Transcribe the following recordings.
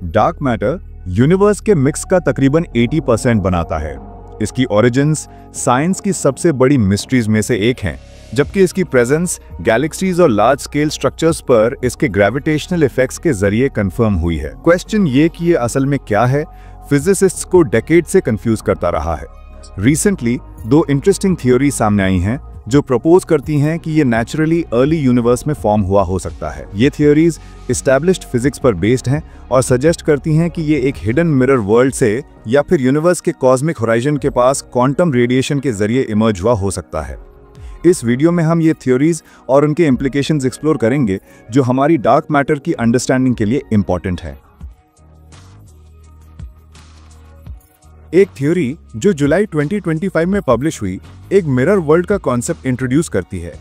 Dark matter universe के mix का तकरीबन 80% बनाता है। इसकी ओरिजिन्स साइंस की सबसे बड़ी मिस्ट्रीज में से एक हैं, जबकि इसकी प्रेजेंस गैलेक्सीज और लार्ज स्केल स्ट्रक्चर्स पर इसके ग्रेविटेशनल इफेक्ट्स के जरिए कंफर्म हुई है। क्वेश्चन ये कि ये असल में क्या है, फिजिसिस्ट्स को डेकेड से कंफ्यूज करता रहा है। रिसेंटली 2 इंटरेस्टिंग थ्योरी सामने आई हैं जो प्रपोज करती हैं कि ये नेचुरली अर्ली यूनिवर्स में फॉर्म हुआ हो सकता है। ये थ्योरीज एस्टैब्लिश्ड फिजिक्स पर बेस्ड हैं और सजेस्ट करती हैं कि ये एक हिडन मिरर वर्ल्ड से या फिर यूनिवर्स के कॉस्मिक होराइजन के पास क्वांटम रेडिएशन के जरिए इमर्ज हुआ हो सकता है। इस वीडियो में हम ये थ्योरीज और उनके इम्प्लीकेशंस एक्सप्लोर करेंगे जो हमारी डार्क मैटर की अंडरस्टैंडिंग के लिए इंपॉर्टेंट है। एक थ्योरी जो जुलाई 2025 में पब्लिश हुई एक मिरर वर्ल्ड का कॉन्सेप्ट इंट्रोड्यूस करती है।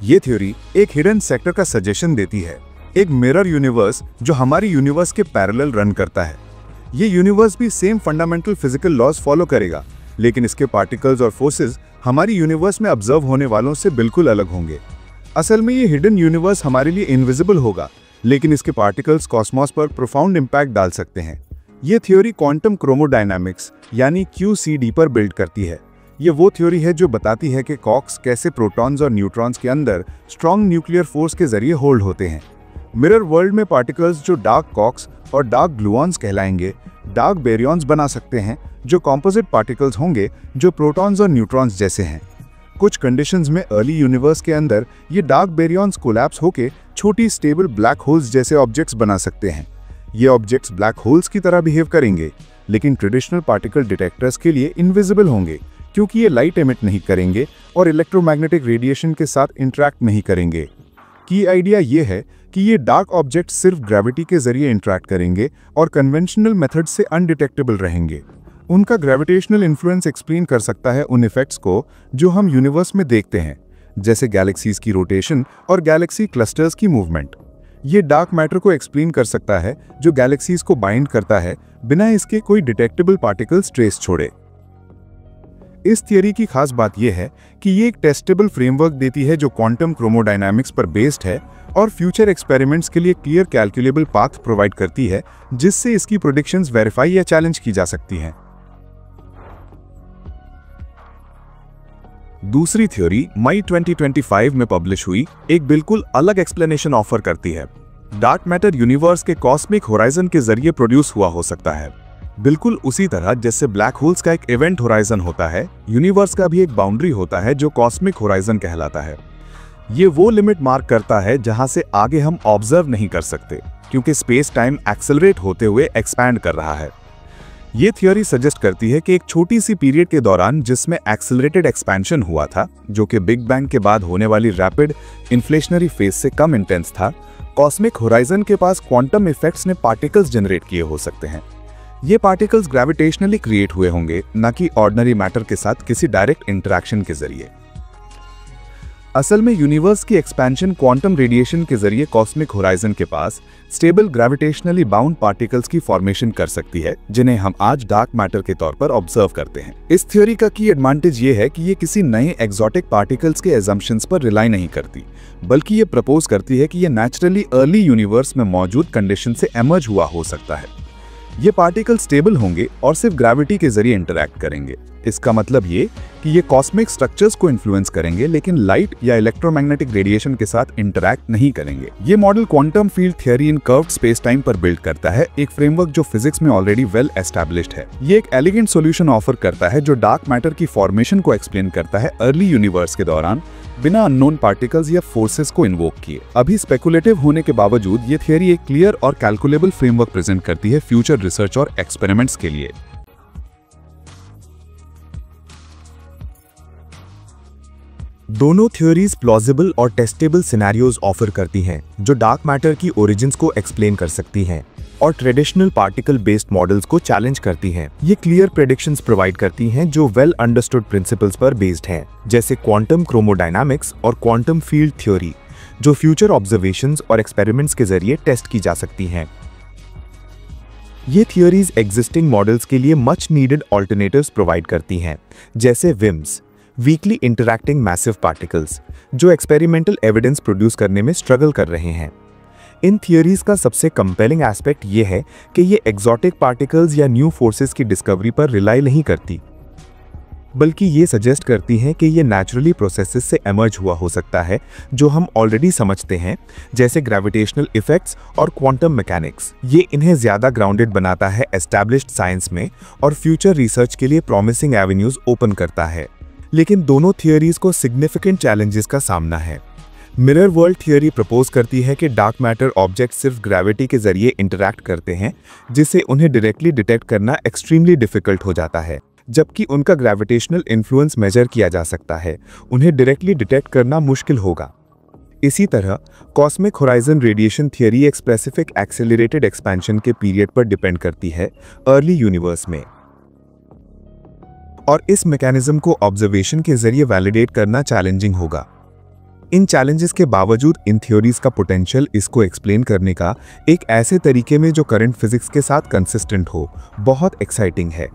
ये थ्योरी एक हिडन सेक्टर का सजेशन देती है, एक मिरर यूनिवर्स जो हमारी यूनिवर्स के पैरेलल रन करता है। ये यूनिवर्स भी same fundamental physical laws follow करेगा, लेकिन इसके पार्टिकल्स और फोर्सेस हमारी यूनिवर्स में ऑब्जर्व होने वालों से बिल्कुल अलग होंगे। असल में ये हिडन यूनिवर्स हमारे लिए इनविजिबल होगा, लेकिन इसके पार्टिकल्स कॉस्मोस पर प्रोफाउंड इंपैक्ट डाल सकते हैं। ये थ्योरी क्वांटम क्रोमोडायनामिक्स यानी QCD पर बिल्ड करती है। ये वो थ्योरी है जो बताती है कि कॉक्स कैसे प्रोटॉन्स और न्यूट्रॉन्स के अंदर स्ट्रॉन्ग न्यूक्लियर फोर्स के जरिए होल्ड होते हैं। मिरर वर्ल्ड में पार्टिकल्स जो डार्क कॉक्स और डार्क ग्लूऑन्स कहलाएंगे, डार्क बेरियॉन्स बना सकते हैं जो कॉम्पोजिट पार्टिकल्स होंगे जो प्रोटॉन्स और न्यूट्रॉन्स जैसे हैं। कुछ कंडीशंस में अर्ली यूनिवर्स के अंदर ये डार्क बेरियॉन्स कोलैप्स होकर छोटी स्टेबल ब्लैक होल्स जैसे ऑब्जेक्ट्स बना सकते हैं। ये ऑब्जेक्ट्स ब्लैक होल्स की तरह बिहेव करेंगे, लेकिन ट्रेडिशनल पार्टिकल डिटेक्टर्स के लिए इनविजिबल होंगे क्योंकि ये लाइट एमिट नहीं करेंगे और इलेक्ट्रोमैग्नेटिक रेडिएशन के साथ इंटरैक्ट नहीं करेंगे। की आइडिया ये है कि ये डार्क ऑब्जेक्ट्स सिर्फ ग्रेविटी के जरिए इंटरैक्ट करेंगे और कन्वेंशनल मेथड से अनडिटेक्टेबल रहेंगे। उनका ग्रेविटेशनल इन्फ्लुएंस एक्सप्लेन कर सकता है उन इफेक्ट्स को जो हम यूनिवर्स में देखते हैं, जैसे गैलेक्सीज की रोटेशन और गैलेक्सी क्लस्टर्स की मूवमेंट। ये डार्क मैटर को एक्सप्लेन कर सकता है जो गैलेक्सीज को बाइंड करता है बिना इसके कोई डिटेक्टेबल पार्टिकल्स ट्रेस छोड़े। इस थियरी की खास बात यह है कि ये एक टेस्टेबल फ्रेमवर्क देती है जो क्वांटम क्रोमोडायनामिक्स पर बेस्ड है और फ्यूचर एक्सपेरिमेंट्स के लिए क्लियर कैलकुलेबल पाथ प्रोवाइड करती है, जिससे इसकी प्रेडिक्शंस वेरीफाई या चैलेंज की जा सकती हैं। दूसरी थ्योरी मई 2025 में पब्लिश हुई एक बिल्कुल अलग एक्सप्लेनेशन ऑफर करती है। डार्क मैटर यूनिवर्स के कॉस्मिक होराइजन के जरिए प्रोड्यूस हुआ हो सकता है। बिल्कुल उसी तरह जैसे ब्लैक होल्स का एक इवेंट होराइजन होता है, यूनिवर्स का भी एक बाउंड्री होता है जो कॉस्मिक होराइजन कहलाता है। ये वो लिमिट मार्क करता है जहां से आगे हम ऑब्जर्व नहीं कर सकते, क्योंकि स्पेस टाइम एक्सेलरेट होते हुए एक्सपैंड कर रहा है। ये थ्योरी सजेस्ट करती है कि एक छोटी सी पीरियड के दौरान जिसमें एक्सेलरेटेड एक्सपेंशन हुआ था, जो कि बिग बैंग के बाद होने वाली रैपिड इन्फ्लेशनरी फेज से कम इंटेंस था, कॉस्मिक होराइजन के पास क्वांटम इफेक्ट्स ने पार्टिकल्स जनरेट किए हो सकते हैं। ये पार्टिकल्स ग्रेविटेशनली क्रिएट हुए होंगे, न कि ऑर्डिनरी मैटर के साथ किसी डायरेक्ट इंटरैक्शन के जरिए। असल में यूनिवर्स की एक्सपेंशन क्वांटम रेडिएशन के जरिए कॉस्मिक होराइजन के पास स्टेबल ग्रेविटेशनली बाउंड पार्टिकल्स की फॉर्मेशन कर सकती है, जिन्हें हम आज डार्क मैटर के तौर पर ऑब्जर्व करते हैं। इस थ्योरी का की एडवांटेज ये है कि ये किसी नए एक्सोटिक पार्टिकल्स के एजम्पशंस पर रिलाई नहीं करती, बल्कि ये प्रपोज करती है कि ये नेचुरली अर्ली यूनिवर्स में मौजूद कंडीशन से एमर्ज हुआ हो सकता है। ये पार्टिकल स्टेबल होंगे और सिर्फ ग्रेविटी के जरिए इंटरैक्ट करेंगे। इसका मतलब ये कि ये कॉस्मिक स्ट्रक्चर्स को इन्फ्लुएंस करेंगे, लेकिन लाइट या इलेक्ट्रोमैग्नेटिक रेडिएशन के साथ इंटरैक्ट नहीं करेंगे। ये मॉडल क्वांटम फील्ड थियरी इन कर्व्ड स्पेस टाइम पर बिल्ड करता है, एक फ्रेमवर्क जो फिजिक्स में ऑलरेडी वेल एस्टैब्लिश्ड है। ये एक एलिगेंट सॉल्यूशन ऑफर करता है जो डार्क मैटर की फॉर्मेशन को एक्सप्लेन करता है अर्ली यूनिवर्स के दौरान बिना अननोन पार्टिकल्स या फोर्सेस को इन्वोक किए। अभी स्पेकुलेटिव होने के बावजूद ये थियरी एक क्लियर और कैलकुलेबल फ्रेमवर्क प्रेजेंट करती है फ्यूचर रिसर्च और एक्सपेरिमेंट्स के लिए। दोनों थ्योरीज प्लॉजिबल और टेस्टेबल सिनेरियोज ऑफर करती हैं जो डार्क मैटर की ओरिजिन्स को एक्सप्लेन कर सकती हैं और ट्रेडिशनल पार्टिकल बेस्ड मॉडल्स को चैलेंज करती हैं। ये क्लियर प्रेडिक्शंस प्रोवाइड करती हैं जो वेल अंडरस्टूड प्रिंसिपल्स पर बेस्ड हैं, जैसे क्वांटम क्रोमोडायनामिक्स और क्वांटम फील्ड थ्योरी, जो फ्यूचर ऑब्जर्वेशंस और एक्सपेरिमेंट्स के जरिए टेस्ट की जा सकती हैं। ये थियोरीज एग्जिस्टिंग मॉडल्स के लिए मच नीडेड ऑल्टरनेटिव्स प्रोवाइड करती हैं, जैसे WIMPs weakly interacting massive particles, जो एक्सपेरिमेंटल एविडेंस प्रोड्यूस करने में स्ट्रगल कर रहे हैं। इन थियोरीज का सबसे कंपेलिंग एस्पेक्ट ये है कि ये एक्सोटिक पार्टिकल्स या न्यू फोर्सेस की डिस्कवरी पर रिलाई नहीं करती, बल्कि ये सजेस्ट करती हैं कि ये नेचुरली प्रोसेसेस से एमर्ज हुआ हो सकता है जो हम ऑलरेडी समझते हैं, जैसे ग्रेविटेशनल इफेक्ट्स और क्वांटम मैकेनिक्स। ये इन्हें ज़्यादा ग्राउंडेड बनाता है एस्टैब्लिश्ड साइंस में और फ्यूचर रिसर्च के लिए प्रॉमिसिंग एवेन्यूज ओपन करता है। लेकिन दोनों थियोरीज को सिग्निफिकेंट चैलेंजेस का सामना है। मिरर वर्ल्ड थियोरी प्रपोज करती है कि डार्क मैटर ऑब्जेक्ट सिर्फ ग्रेविटी के जरिए इंटरैक्ट करते हैं, जिससे उन्हें डायरेक्टली डिटेक्ट करना एक्सट्रीमली डिफिकल्ट हो जाता है। जबकि उनका ग्रेविटेशनल इन्फ्लुएंस मेजर किया जा सकता है, उन्हें डायरेक्टली डिटेक्ट करना मुश्किल होगा। इसी तरह कॉस्मिक होराइजन रेडिएशन थियोरी एक स्पेसिफिक एक्सेलरेटेड एक्सपेंशन के पीरियड पर डिपेंड करती है अर्ली यूनिवर्स में, और इस मैकेनिज्म को ऑब्जर्वेशन के जरिए वैलिडेट करना चैलेंजिंग होगा। इन चैलेंजेस के बावजूद इन थ्योरीज का पोटेंशियल इसको एक्सप्लेन करने का एक ऐसे तरीके में जो करंट फिजिक्स के साथ कंसिस्टेंट हो, बहुत एक्साइटिंग है।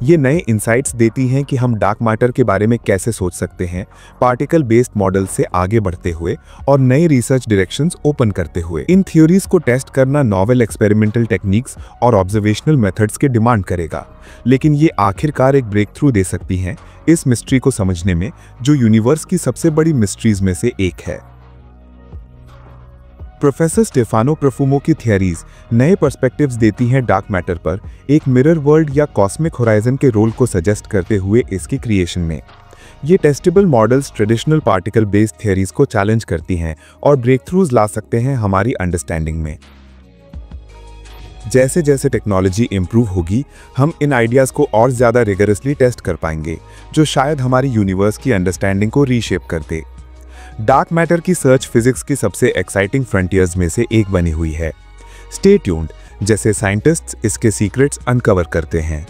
ये नए इंसाइट्स देती हैं कि हम डार्क मैटर के बारे में कैसे सोच सकते हैं, पार्टिकल बेस्ड मॉडल से आगे बढ़ते हुए और नए रिसर्च डायरेक्शंस ओपन करते हुए। इन थ्योरीज को टेस्ट करना नॉवेल एक्सपेरिमेंटल टेक्निक्स और ऑब्जर्वेशनल मेथड्स के डिमांड करेगा, लेकिन ये आखिरकार एक ब्रेक थ्रू दे सकती हैं इस मिस्ट्री को समझने में, जो यूनिवर्स की सबसे बड़ी मिस्ट्रीज में से एक है। प्रोफेसर स्टेफानो प्रोफुमो की थियरीज नए पर्सपेक्टिव्स देती हैं डार्क मैटर पर एक मिरर वर्ल्ड या कॉस्मिक होराइजन के रोल को सजेस्ट करते हुए इसकी क्रिएशन में। ये testable models traditional particle based theories को चैलेंज करती हैं और ब्रेक थ्रूज ला सकते हैं हमारी अंडरस्टैंडिंग में। जैसे जैसे टेक्नोलॉजी इंप्रूव होगी, हम इन आइडियाज़ को और ज़्यादा रिगरसली टेस्ट कर पाएंगे, जो शायद हमारी यूनिवर्स की अंडरस्टैंडिंग को रीशेप कर दे। डार्क मैटर की सर्च फिजिक्स की सबसे एक्साइटिंग फ्रंटियर्स में से एक बनी हुई है। स्टे ट्यून्ड, जैसे साइंटिस्ट्स इसके सीक्रेट्स अनकवर करते हैं।